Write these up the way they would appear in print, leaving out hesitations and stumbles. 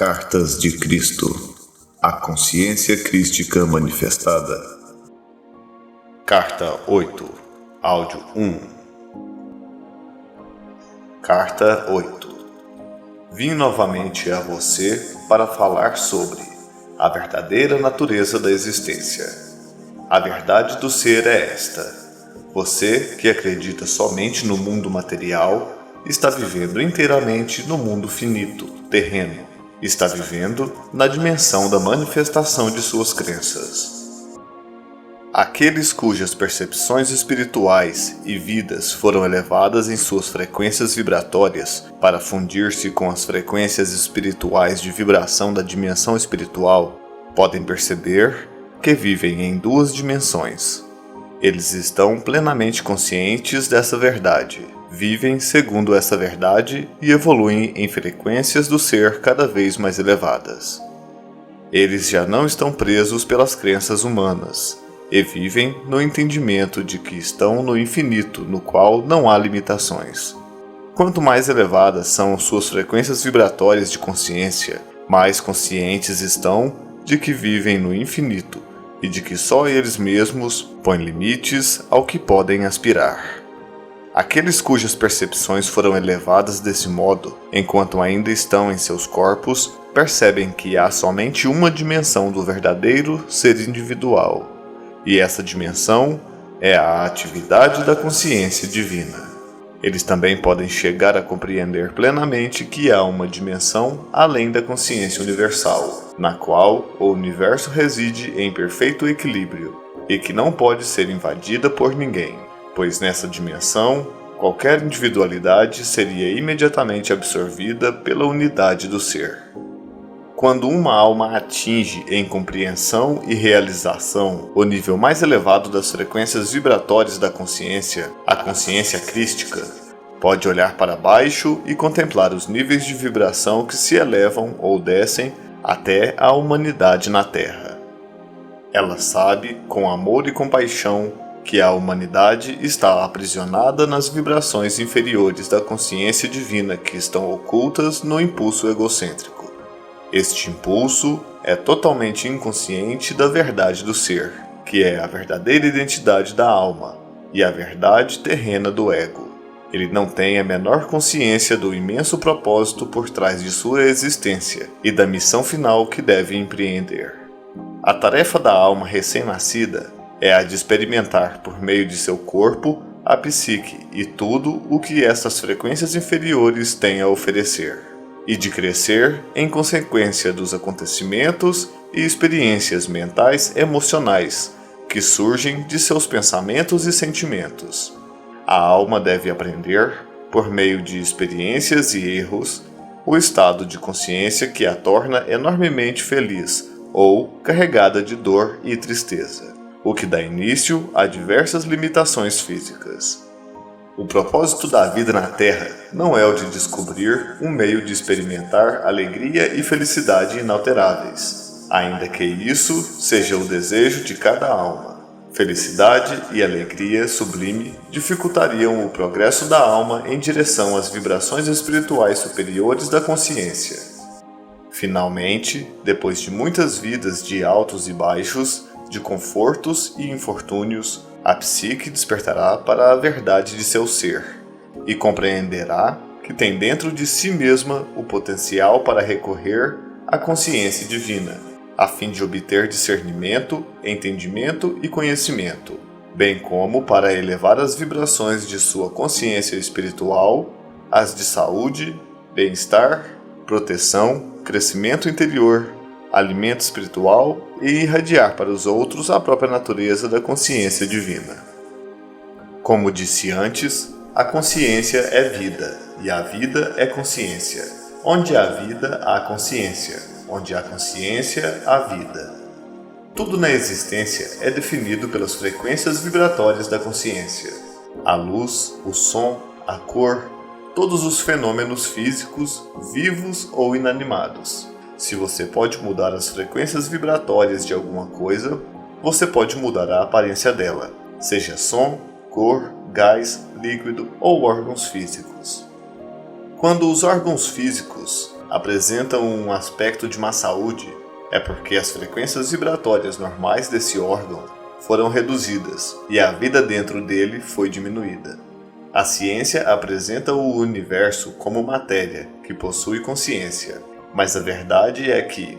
Cartas de Cristo, a consciência crística manifestada. Carta 8, áudio 1. Carta 8. Vim novamente a você para falar sobre a verdadeira natureza da existência. A verdade do ser é esta: você, que acredita somente no mundo material, está vivendo inteiramente no mundo finito, terreno. Está vivendo na dimensão da manifestação de suas crenças. Aqueles cujas percepções espirituais e vidas foram elevadas em suas frequências vibratórias para fundir-se com as frequências espirituais de vibração da dimensão espiritual, podem perceber que vivem em duas dimensões. Eles estão plenamente conscientes dessa verdade, vivem segundo essa verdade e evoluem em frequências do ser cada vez mais elevadas. Eles já não estão presos pelas crenças humanas e vivem no entendimento de que estão no infinito, no qual não há limitações. Quanto mais elevadas são suas frequências vibratórias de consciência, mais conscientes estão de que vivem no infinito e de que só eles mesmos põem limites ao que podem aspirar. Aqueles cujas percepções foram elevadas desse modo, enquanto ainda estão em seus corpos, percebem que há somente uma dimensão do verdadeiro ser individual, e essa dimensão é a atividade da consciência divina. Eles também podem chegar a compreender plenamente que há uma dimensão além da consciência universal, na qual o universo reside em perfeito equilíbrio, e que não pode ser invadida por ninguém, pois nessa dimensão, qualquer individualidade seria imediatamente absorvida pela unidade do ser. Quando uma alma atinge em compreensão e realização o nível mais elevado das frequências vibratórias da consciência, a consciência crística, pode olhar para baixo e contemplar os níveis de vibração que se elevam ou descem até a humanidade na Terra. Ela sabe, com amor e compaixão, que a humanidade está aprisionada nas vibrações inferiores da consciência divina que estão ocultas no impulso egocêntrico. Este impulso é totalmente inconsciente da verdade do ser, que é a verdadeira identidade da alma e a verdade terrena do ego. Ele não tem a menor consciência do imenso propósito por trás de sua existência e da missão final que deve empreender. A tarefa da alma recém-nascida é a de experimentar por meio de seu corpo a psique e tudo o que estas frequências inferiores têm a oferecer, e de crescer em consequência dos acontecimentos e experiências mentais emocionais que surgem de seus pensamentos e sentimentos. A alma deve aprender, por meio de experiências e erros, o estado de consciência que a torna enormemente feliz ou carregada de dor e tristeza, o que dá início a diversas limitações físicas. O propósito da vida na Terra não é o de descobrir um meio de experimentar alegria e felicidade inalteráveis, ainda que isso seja o desejo de cada alma. Felicidade e alegria sublime dificultariam o progresso da alma em direção às vibrações espirituais superiores da consciência. Finalmente, depois de muitas vidas de altos e baixos, de confortos e infortúnios, a psique despertará para a verdade de seu ser e compreenderá que tem dentro de si mesma o potencial para recorrer à consciência divina, a fim de obter discernimento, entendimento e conhecimento, bem como para elevar as vibrações de sua consciência espiritual, as de saúde, bem-estar, proteção, crescimento interior, alimento espiritual e irradiar para os outros a própria natureza da consciência divina. Como disse antes, a consciência é vida e a vida é consciência. Onde há vida, há consciência. Onde há consciência, há vida. Tudo na existência é definido pelas frequências vibratórias da consciência. A luz, o som, a cor, todos os fenômenos físicos, vivos ou inanimados. Se você pode mudar as frequências vibratórias de alguma coisa, você pode mudar a aparência dela, seja som, cor, gás, líquido ou órgãos físicos. Quando os órgãos físicos, apresentam um aspecto de má saúde, é porque as frequências vibratórias normais desse órgão foram reduzidas e a vida dentro dele foi diminuída. A ciência apresenta o universo como matéria que possui consciência, mas a verdade é que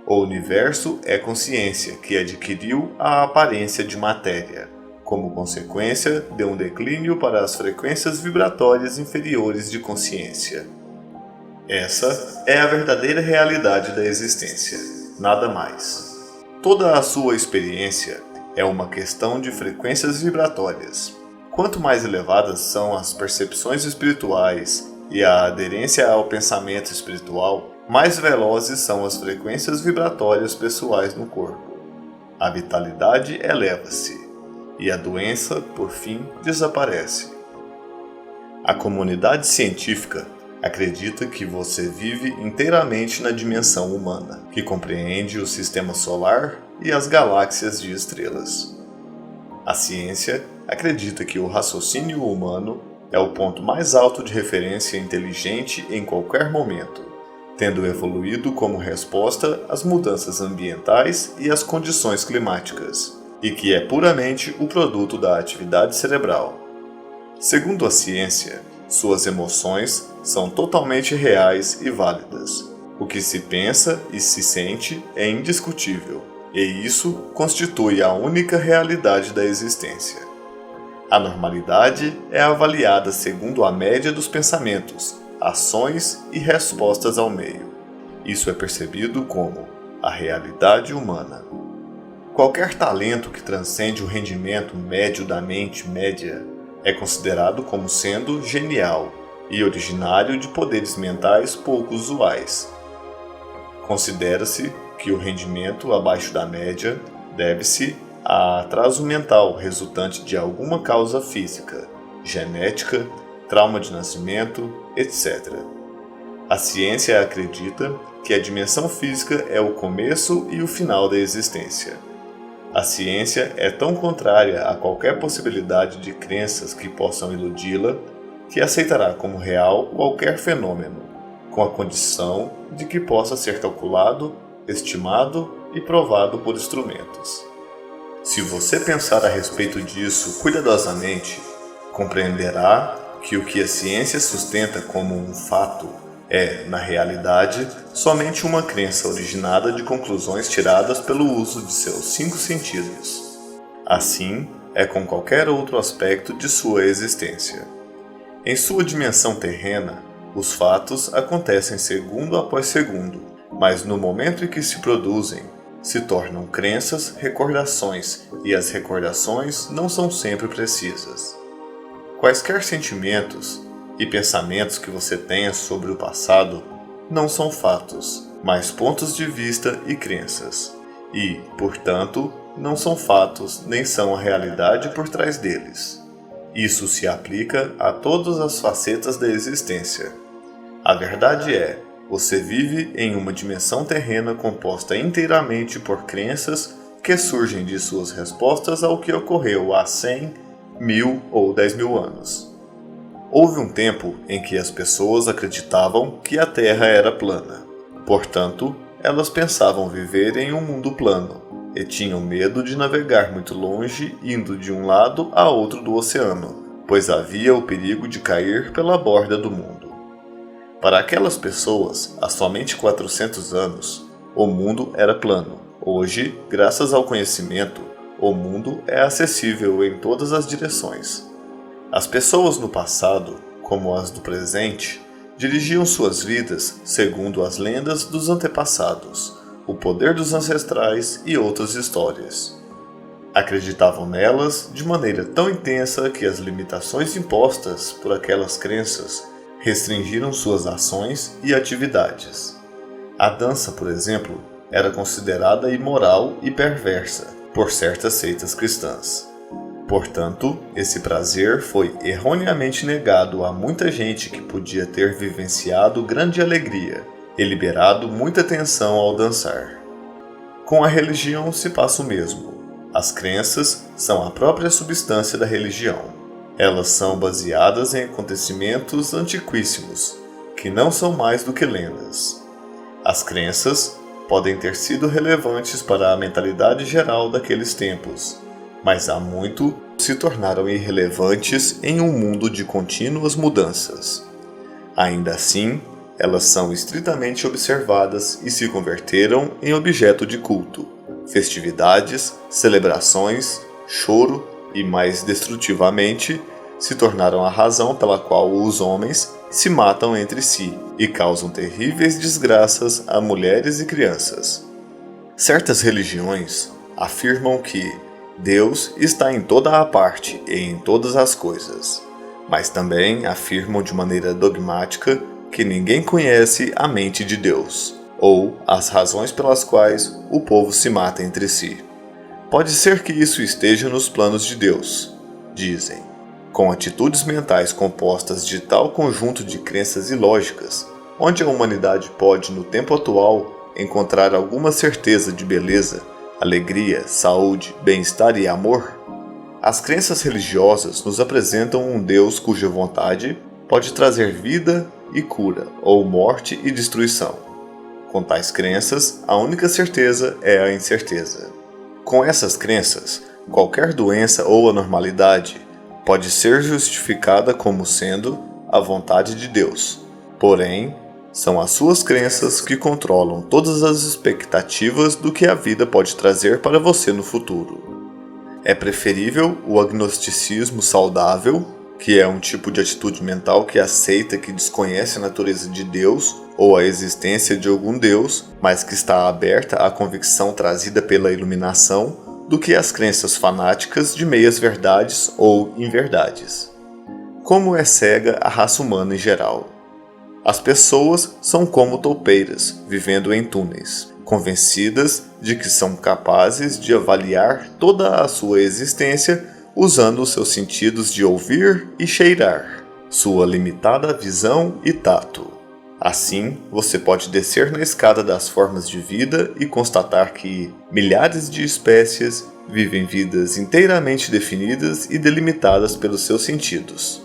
o universo é consciência que adquiriu a aparência de matéria, como consequência de um declínio para as frequências vibratórias inferiores de consciência. Essa é a verdadeira realidade da existência, nada mais. Toda a sua experiência é uma questão de frequências vibratórias. Quanto mais elevadas são as percepções espirituais e a aderência ao pensamento espiritual, mais velozes são as frequências vibratórias pessoais no corpo. A vitalidade eleva-se e a doença, por fim, desaparece. A comunidade científica acredita que você vive inteiramente na dimensão humana, que compreende o sistema solar e as galáxias de estrelas. A ciência acredita que o raciocínio humano é o ponto mais alto de referência inteligente em qualquer momento, tendo evoluído como resposta às mudanças ambientais e às condições climáticas, e que é puramente o produto da atividade cerebral. Segundo a ciência, suas emoções são totalmente reais e válidas. O que se pensa e se sente é indiscutível, e isso constitui a única realidade da existência. A normalidade é avaliada segundo a média dos pensamentos, ações e respostas ao meio. Isso é percebido como a realidade humana. Qualquer talento que transcende o rendimento médio da mente média é considerado como sendo genial e originário de poderes mentais pouco usuais. Considera-se que o rendimento abaixo da média deve-se a atraso mental resultante de alguma causa física, genética, trauma de nascimento, etc. A ciência acredita que a dimensão física é o começo e o final da existência. A ciência é tão contrária a qualquer possibilidade de crenças que possam iludi-la que aceitará como real qualquer fenômeno, com a condição de que possa ser calculado, estimado e provado por instrumentos. Se você pensar a respeito disso cuidadosamente, compreenderá que o que a ciência sustenta como um fato é, na realidade, somente uma crença originada de conclusões tiradas pelo uso de seus 5 sentidos. Assim é com qualquer outro aspecto de sua existência. Em sua dimensão terrena, os fatos acontecem segundo após segundo, mas no momento em que se produzem, se tornam crenças, recordações, e as recordações não são sempre precisas. Quaisquer sentimentos e pensamentos que você tenha sobre o passado não são fatos, mas pontos de vista e crenças, e, portanto, não são fatos nem são a realidade por trás deles. Isso se aplica a todas as facetas da existência. A verdade é, você vive em uma dimensão terrena composta inteiramente por crenças que surgem de suas respostas ao que ocorreu há 100, 1000 ou 10.000 anos. Houve um tempo em que as pessoas acreditavam que a Terra era plana. Portanto, elas pensavam viver em um mundo plano e tinham medo de navegar muito longe indo de um lado a outro do oceano, pois havia o perigo de cair pela borda do mundo. Para aquelas pessoas, há somente 400 anos, o mundo era plano. Hoje, graças ao conhecimento, o mundo é acessível em todas as direções. As pessoas no passado, como as do presente, dirigiam suas vidas segundo as lendas dos antepassados, o poder dos ancestrais e outras histórias. Acreditavam nelas de maneira tão intensa que as limitações impostas por aquelas crenças restringiram suas ações e atividades. A dança, por exemplo, era considerada imoral e perversa por certas seitas cristãs. Portanto, esse prazer foi erroneamente negado a muita gente que podia ter vivenciado grande alegria e liberado muita tensão ao dançar. Com a religião se passa o mesmo. As crenças são a própria substância da religião. Elas são baseadas em acontecimentos antiquíssimos, que não são mais do que lendas. As crenças podem ter sido relevantes para a mentalidade geral daqueles tempos, mas há muito se tornaram irrelevantes em um mundo de contínuas mudanças. Ainda assim, elas são estritamente observadas e se converteram em objeto de culto, festividades, celebrações, choro e, mais destrutivamente, se tornaram a razão pela qual os homens se matam entre si e causam terríveis desgraças a mulheres e crianças. Certas religiões afirmam que Deus está em toda a parte e em todas as coisas, mas também afirmam de maneira dogmática que ninguém conhece a mente de Deus, ou as razões pelas quais o povo se mata entre si. Pode ser que isso esteja nos planos de Deus, dizem. Com atitudes mentais compostas de tal conjunto de crenças ilógicas, onde a humanidade pode, no tempo atual, encontrar alguma certeza de beleza, alegria, saúde, bem-estar e amor, as crenças religiosas nos apresentam um Deus cuja vontade pode trazer vida e cura, ou morte e destruição. Com tais crenças, a única certeza é a incerteza. Com essas crenças, qualquer doença ou anormalidade pode ser justificada como sendo a vontade de Deus. Porém, são as suas crenças que controlam todas as expectativas do que a vida pode trazer para você no futuro. É preferível o agnosticismo saudável, que é um tipo de atitude mental que aceita que desconhece a natureza de Deus ou a existência de algum Deus, mas que está aberta à convicção trazida pela iluminação, do que as crenças fanáticas de meias-verdades ou inverdades. Como é cega a raça humana em geral. As pessoas são como toupeiras, vivendo em túneis, convencidas de que são capazes de avaliar toda a sua existência usando os seus sentidos de ouvir e cheirar, sua limitada visão e tato. Assim, você pode descer na escada das formas de vida e constatar que milhares de espécies vivem vidas inteiramente definidas e delimitadas pelos seus sentidos.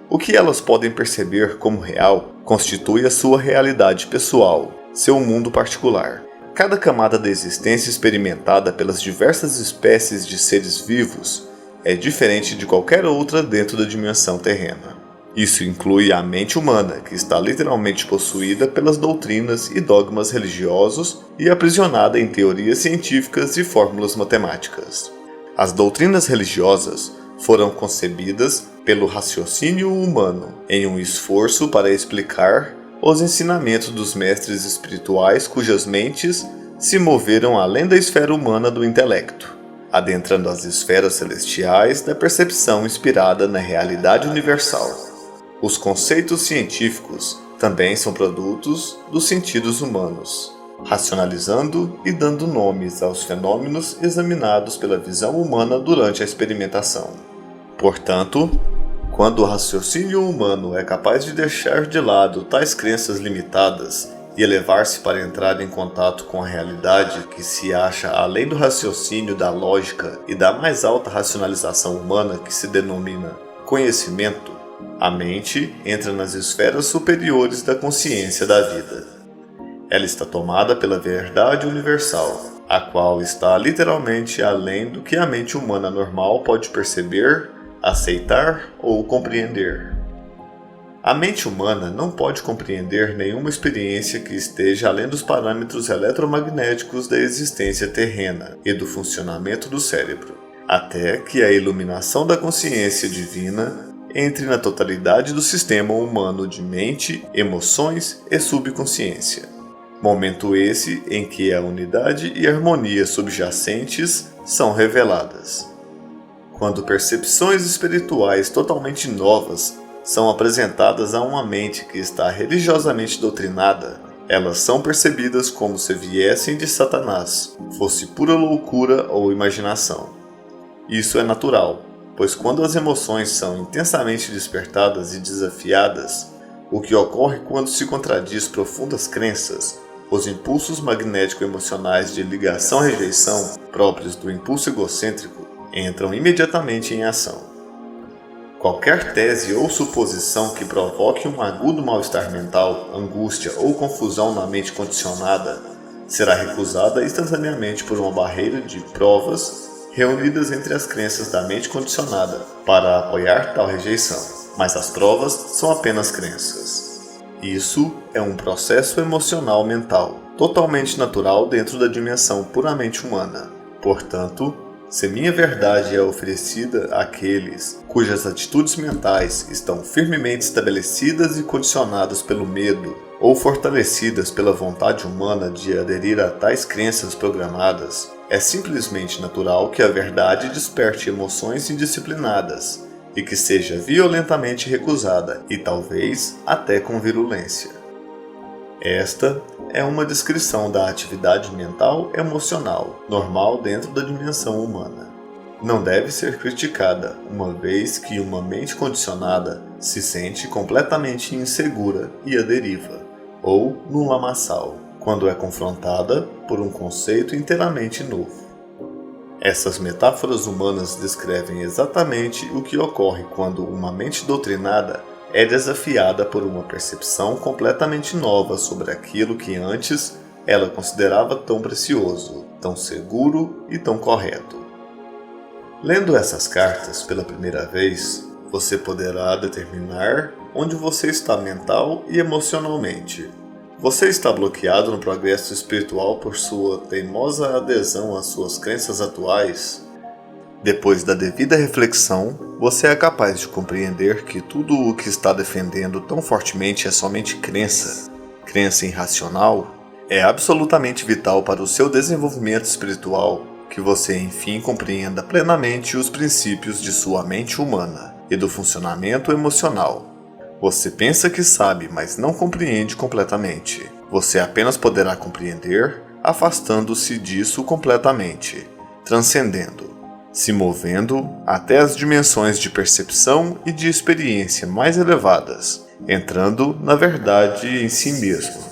O que elas podem perceber como real constitui a sua realidade pessoal, seu mundo particular. Cada camada da existência experimentada pelas diversas espécies de seres vivos é diferente de qualquer outra dentro da dimensão terrena. Isso inclui a mente humana, que está literalmente possuída pelas doutrinas e dogmas religiosos e aprisionada em teorias científicas e fórmulas matemáticas. As doutrinas religiosas foram concebidas pelo raciocínio humano em um esforço para explicar os ensinamentos dos mestres espirituais cujas mentes se moveram além da esfera humana do intelecto, adentrando as esferas celestiais da percepção inspirada na realidade universal. Os conceitos científicos também são produtos dos sentidos humanos, racionalizando e dando nomes aos fenômenos examinados pela visão humana durante a experimentação. Portanto, quando o raciocínio humano é capaz de deixar de lado tais crenças limitadas e elevar-se para entrar em contato com a realidade que se acha além do raciocínio da lógica e da mais alta racionalização humana que se denomina conhecimento, a mente entra nas esferas superiores da consciência da vida. Ela está tomada pela verdade universal, a qual está literalmente além do que a mente humana normal pode perceber, aceitar ou compreender. A mente humana não pode compreender nenhuma experiência que esteja além dos parâmetros eletromagnéticos da existência terrena e do funcionamento do cérebro, até que a iluminação da consciência divina entre na totalidade do sistema humano de mente, emoções e subconsciência. Momento esse em que a unidade e harmonia subjacentes são reveladas. Quando percepções espirituais totalmente novas são apresentadas a uma mente que está religiosamente doutrinada, elas são percebidas como se viessem de Satanás, fosse pura loucura ou imaginação. Isso é natural, pois quando as emoções são intensamente despertadas e desafiadas, o que ocorre quando se contradiz profundas crenças, os impulsos magnético-emocionais de ligação-rejeição próprios do impulso egocêntrico entram imediatamente em ação. Qualquer tese ou suposição que provoque um agudo mal-estar mental, angústia ou confusão na mente condicionada será recusada instantaneamente por uma barreira de provas reunidas entre as crenças da mente condicionada para apoiar tal rejeição. Mas as provas são apenas crenças. Isso é um processo emocional mental, totalmente natural dentro da dimensão puramente humana. Portanto, se minha verdade é oferecida àqueles cujas atitudes mentais estão firmemente estabelecidas e condicionadas pelo medo, ou fortalecidas pela vontade humana de aderir a tais crenças programadas, é simplesmente natural que a verdade desperte emoções indisciplinadas e que seja violentamente recusada, e talvez até com virulência. Esta é uma descrição da atividade mental emocional normal dentro da dimensão humana. Não deve ser criticada, uma vez que uma mente condicionada se sente completamente insegura e à deriva, ou num lamaçal, quando é confrontada por um conceito inteiramente novo. Essas metáforas humanas descrevem exatamente o que ocorre quando uma mente doutrinada é desafiada por uma percepção completamente nova sobre aquilo que antes ela considerava tão precioso, tão seguro e tão correto. Lendo essas cartas pela primeira vez, você poderá determinar onde você está mental e emocionalmente. Você está bloqueado no progresso espiritual por sua teimosa adesão às suas crenças atuais? Depois da devida reflexão, você é capaz de compreender que tudo o que está defendendo tão fortemente é somente crença. Crença irracional é absolutamente vital para o seu desenvolvimento espiritual que você enfim compreenda plenamente os princípios de sua mente humana e do funcionamento emocional. Você pensa que sabe, mas não compreende completamente. Você apenas poderá compreender afastando-se disso completamente, transcendendo, se movendo até as dimensões de percepção e de experiência mais elevadas, entrando na verdade em si mesmo.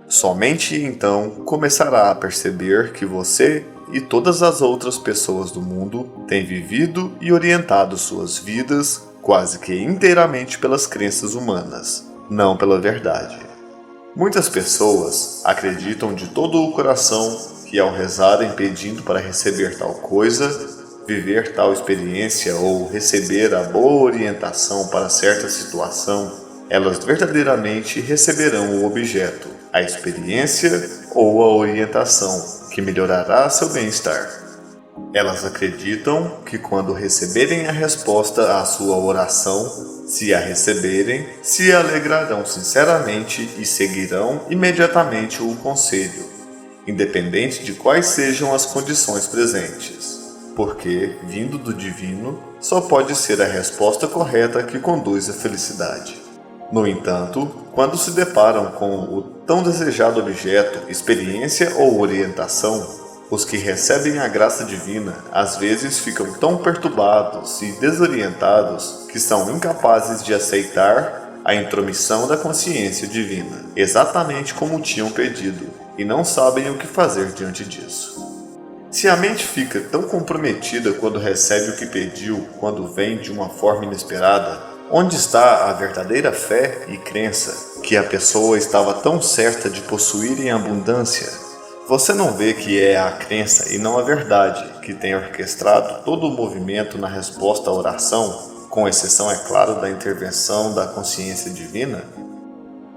Somente então começará a perceber que você e todas as outras pessoas do mundo têm vivido e orientado suas vidas quase que inteiramente pelas crenças humanas, não pela verdade. Muitas pessoas acreditam de todo o coração que ao rezarem pedindo para receber tal coisa, viver tal experiência ou receber a boa orientação para certa situação, elas verdadeiramente receberão o objeto, a experiência ou a orientação que melhorará seu bem-estar. Elas acreditam que quando receberem a resposta à sua oração, se a receberem, se alegrarão sinceramente e seguirão imediatamente o conselho, independente de quais sejam as condições presentes, porque, vindo do divino, só pode ser a resposta correta que conduz à felicidade. No entanto, quando se deparam com o tão desejado objeto, experiência ou orientação, os que recebem a graça divina às vezes ficam tão perturbados e desorientados que são incapazes de aceitar a intromissão da consciência divina, exatamente como tinham pedido, e não sabem o que fazer diante disso. Se a mente fica tão comprometida quando recebe o que pediu, quando vem de uma forma inesperada, onde está a verdadeira fé e crença que a pessoa estava tão certa de possuir em abundância? Você não vê que é a crença e não a verdade que tem orquestrado todo o movimento na resposta à oração, com exceção, é claro, da intervenção da consciência divina?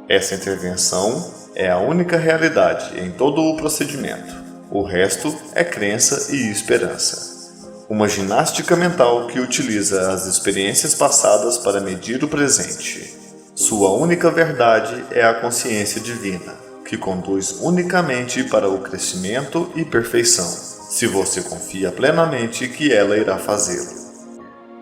Essa intervenção é a única realidade em todo o procedimento. O resto é crença e esperança. Uma ginástica mental que utiliza as experiências passadas para medir o presente. Sua única verdade é a consciência divina, que conduz unicamente para o crescimento e perfeição, se você confia plenamente que ela irá fazê-lo.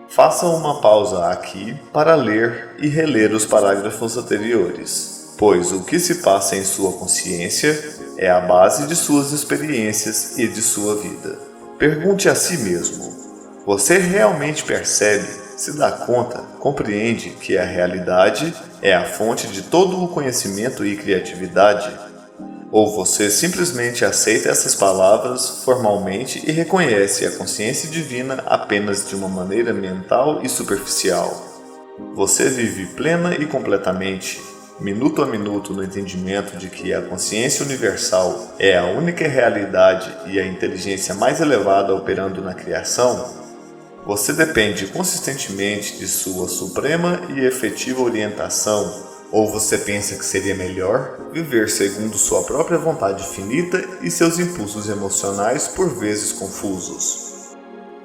Faça uma pausa aqui para ler e reler os parágrafos anteriores, pois o que se passa em sua consciência é a base de suas experiências e de sua vida. Pergunte a si mesmo: você realmente percebe, se dá conta, compreende que a realidade é a fonte de todo o conhecimento e criatividade? Ou você simplesmente aceita essas palavras formalmente e reconhece a consciência divina apenas de uma maneira mental e superficial. Você vive plena e completamente, minuto a minuto, no entendimento de que a consciência universal é a única realidade e a inteligência mais elevada operando na criação? Você depende consistentemente de sua suprema e efetiva orientação, ou você pensa que seria melhor viver segundo sua própria vontade finita e seus impulsos emocionais por vezes confusos?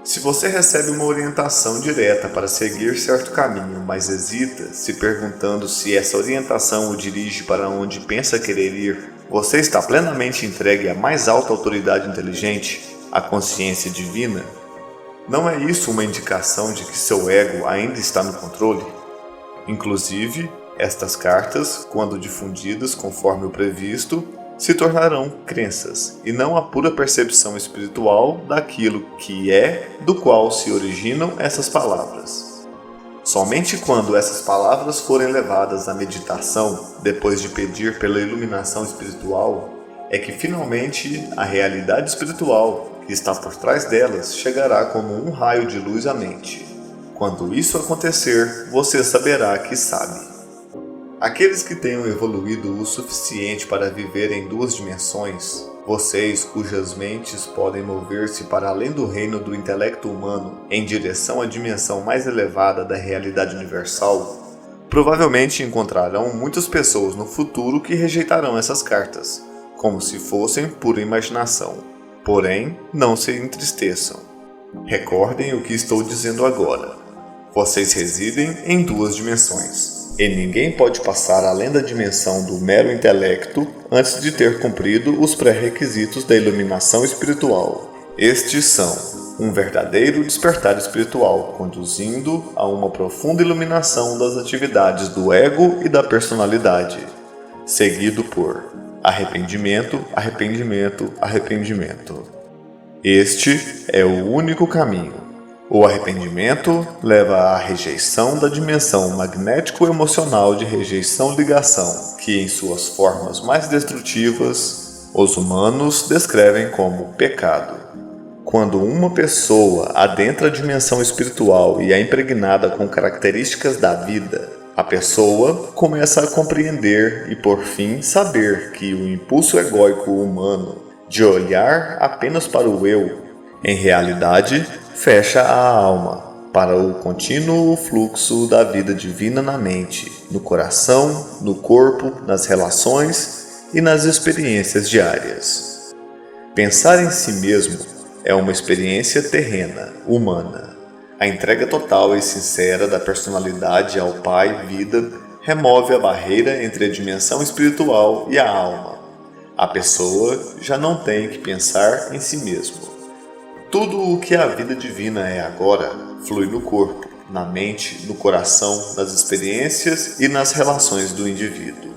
Se você recebe uma orientação direta para seguir certo caminho, mas hesita, se perguntando se essa orientação o dirige para onde pensa querer ir, você está plenamente entregue à mais alta autoridade inteligente, a consciência divina? Não é isso uma indicação de que seu ego ainda está no controle? Inclusive, estas cartas, quando difundidas conforme o previsto, se tornarão crenças, e não a pura percepção espiritual daquilo que é, do qual se originam essas palavras. Somente quando essas palavras forem levadas à meditação, depois de pedir pela iluminação espiritual, é que finalmente a realidade espiritual que está por trás delas chegará como um raio de luz à mente. Quando isso acontecer, você saberá que sabe. Aqueles que tenham evoluído o suficiente para viver em duas dimensões, vocês cujas mentes podem mover-se para além do reino do intelecto humano em direção à dimensão mais elevada da realidade universal, provavelmente encontrarão muitas pessoas no futuro que rejeitarão essas cartas, como se fossem pura imaginação. Porém, não se entristeçam. Recordem o que estou dizendo agora. Vocês residem em duas dimensões. E ninguém pode passar além da dimensão do mero intelecto antes de ter cumprido os pré-requisitos da iluminação espiritual. Estes são um verdadeiro despertar espiritual, conduzindo a uma profunda iluminação das atividades do ego e da personalidade, seguido por arrependimento, arrependimento, arrependimento. Este é o único caminho. O arrependimento leva à rejeição da dimensão magnético-emocional de rejeição-ligação, que em suas formas mais destrutivas, os humanos descrevem como pecado. Quando uma pessoa adentra a dimensão espiritual e é impregnada com características da vida, a pessoa começa a compreender e, por fim, saber que o impulso egóico humano de olhar apenas para o eu, em realidade, fecha a alma para o contínuo fluxo da vida divina na mente, no coração, no corpo, nas relações e nas experiências diárias. Pensar em si mesmo é uma experiência terrena, humana. A entrega total e sincera da personalidade ao Pai Vida remove a barreira entre a dimensão espiritual e a alma. A pessoa já não tem que pensar em si mesmo. Tudo o que a vida divina é agora flui no corpo, na mente, no coração, nas experiências e nas relações do indivíduo.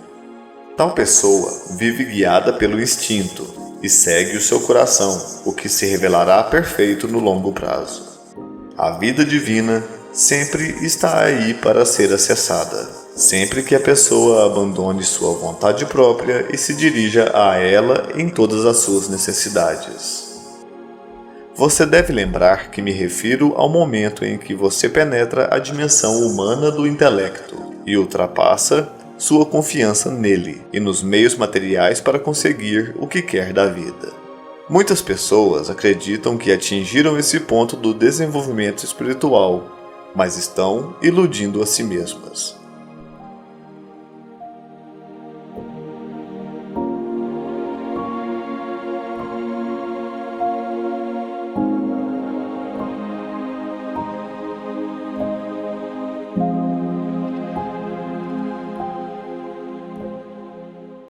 Tal pessoa vive guiada pelo instinto e segue o seu coração, o que se revelará perfeito no longo prazo. A vida divina sempre está aí para ser acessada, sempre que a pessoa abandone sua vontade própria e se dirija a ela em todas as suas necessidades. Você deve lembrar que me refiro ao momento em que você penetra a dimensão humana do intelecto e ultrapassa sua confiança nele e nos meios materiais para conseguir o que quer da vida. Muitas pessoas acreditam que atingiram esse ponto do desenvolvimento espiritual, mas estão iludindo a si mesmas.